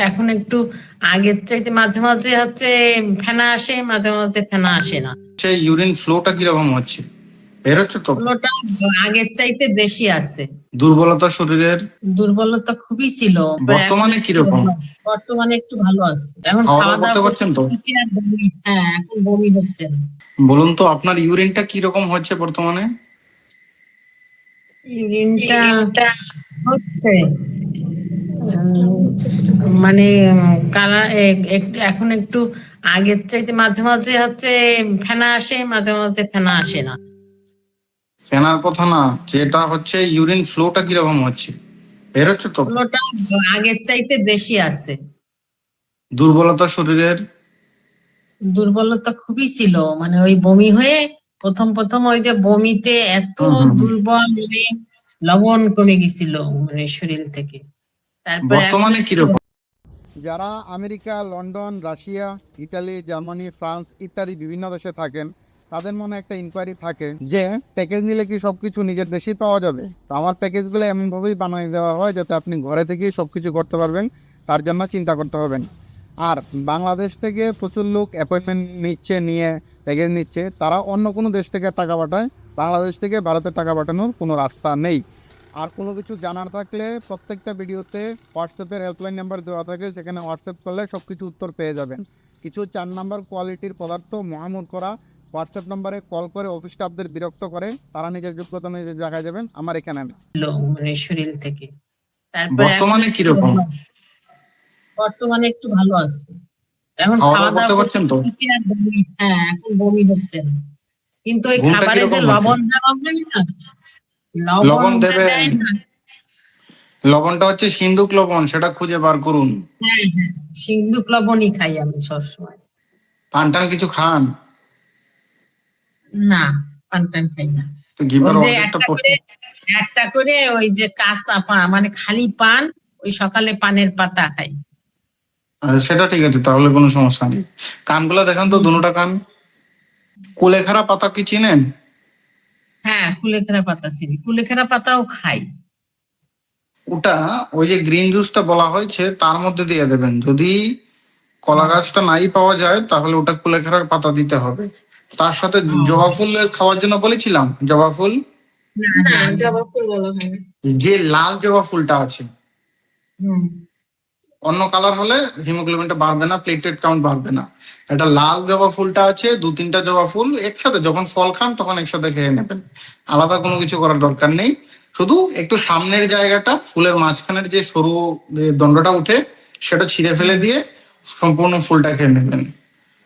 এখন একটু আগের চাইতে মাঝে মাঝে হচ্ছে ফেনা আসে, মাঝে মাঝে ফেনা আসে না। সেই ইউরিন ফ্লোটা কিরকম হচ্ছে? বের হচ্ছে তো? ফ্লোটা আগের চাইতে বেশি আছে। দুর্বলতা শরীরের? দুর্বলতা খুবই ছিল। বর্তমানে কিরকম? বর্তমানে একটু ভালো আছে। এখন খাওয়া খাওয়া দাওয়া দাওয়া করতে পারছেন তো? করতেছি আর বমি, হ্যাঁ এখন বমি হচ্ছে না। বলুন তো আপনার ইউরিনটা কিরকম হচ্ছে বর্তমানে? ইউরিনটা হচ্ছে মানে কালা এখন একটু আগের চাইতে মাঝে মাঝে হচ্ছে ফেনা আসে, মাঝে মাঝে ফেনা আসে না। ফেনার কথা না, যেটা হচ্ছে ইউরিন ফ্লোটা কিরকম হচ্ছে? বের হচ্ছে তো? ফ্লোটা আগের চাইতে বেশি আছে। দুর্বলতা শরীরের? দুর্বলতা খুবই ছিল, মানে ওই বমি হয়ে প্রথম ওই যে বমিতে এত দুর্বল, মানে লবণ কমে গেছিল মানে শরীর থেকে। তারপরে বর্তমানে কিরকম? যারা America, London, Russia, Italy, Germany, France ইত্যাদি বিভিন্ন দেশে থাকেন, তাদের মনে একটা ইনকোয়ারি থাকে যে প্যাকেজ নিলে কি সবকিছু নিজের দেশেই পাওয়া যাবে। তো আমার প্যাকেজগুলো এমনভাবেই বানিয়ে দেওয়া হয় যাতে আপনি ঘরে থেকেই সবকিছু করতে পারবেন, তার জন্য চিন্তা করতে হবেন। আর বাংলাদেশ থেকে প্রচুর লোক অ্যাপয়েন্টমেন্ট নিয়ে প্যাকেজ নিচ্ছে, তারা অন্য কোনো দেশ থেকে টাকা পাঠায়, বাংলাদেশ থেকে ভারতে টাকা পাঠানোর কোনো রাস্তা নেই। আর কোনো কিছু জানার থাকলে প্রত্যেকটা ভিডিওতে হোয়াটসঅ্যাপের হেল্পলাইন নাম্বার দেওয়া থাকে, সেখানে হোয়াটসঅ্যাপ করলে সব কিছু উত্তর পেয়ে যাবেন। কিছু 4 নাম্বার কোয়ালিটির পদার্থ মহামূর করা হোয়াটসঅ্যাপ নম্বরে কল করে অফিস স্টাফদের বিরক্ত করে, তারা নিজের যোগ্যতা নিজে জায়গায় যাবেন আমার এখানে মানে শরীর থেকে। তারপরে বর্তমানে কিরকম? বর্তমানে একটু ভালো আছে। এখন খাওয়া দাওয়া করতে পারছি আর বমি, হ্যাঁ এখন বমি হচ্ছে না। কিন্তু ওই খাবারে যে লবণ দেওয়া হয় না, লবণ দেয় না, লবণটা হচ্ছে সিন্ধুক লবণ, সেটা খুঁজে বার করুন। হ্যাঁ হ্যাঁ সিন্ধুক লবণই খাই আমি সবসময়। পান টান কিছু খান? না, পান টান খাই না। ওই যে একটা করে ওই যে কাঁচা পান, মানে খালি পান, ওই সকালে পানের পাতা খাই। সেটা ঠিক আছে, তাহলে কোনো সমস্যা নেই। কানগুলা দেখান তো, দুটোটা কান। কুলেখাড়া পাতা কি চিনেন? হ্যাঁ কুলেখাড়া পাতা চিনি, কুলেখাড়া পাতাও খাই। ওটা ওই যে গ্রিন জুসটা বলা হয়েছে তার মধ্যে দিয়ে দেবেন। যদি কলা গাছটা নাই পাওয়া যায় তাহলে ওটা কুলেখাড়ার পাতা দিতে হবে। তার সাথে জবা ফুল খাওয়ার জন্য বলেছিলাম, জবা ফুল। না জবা ফুল বলা হয় না। যে লাল জবা ফুলটা আছে, অন্য কালার হলে হিমোগ্লোবিনটা বাড়বে না, প্লেটলেট কাউন্ট বাড়বে না। এটা লাল জবা ফুলটা আছে, 2-3টা জবা ফুল একসাথে যখন ফল খান তখন একসাথে খেয়ে নেবেন, আলাদা কোনো কিছু করার দরকার নেই। শুধু একটু সামনের জায়গাটা, ফুলের মাঝখানের যে সরু দণ্ডটা উঠে সেটা ছিঁড়ে ফেলে দিয়ে সম্পূর্ণ ফুলটা খেয়ে নেবেন।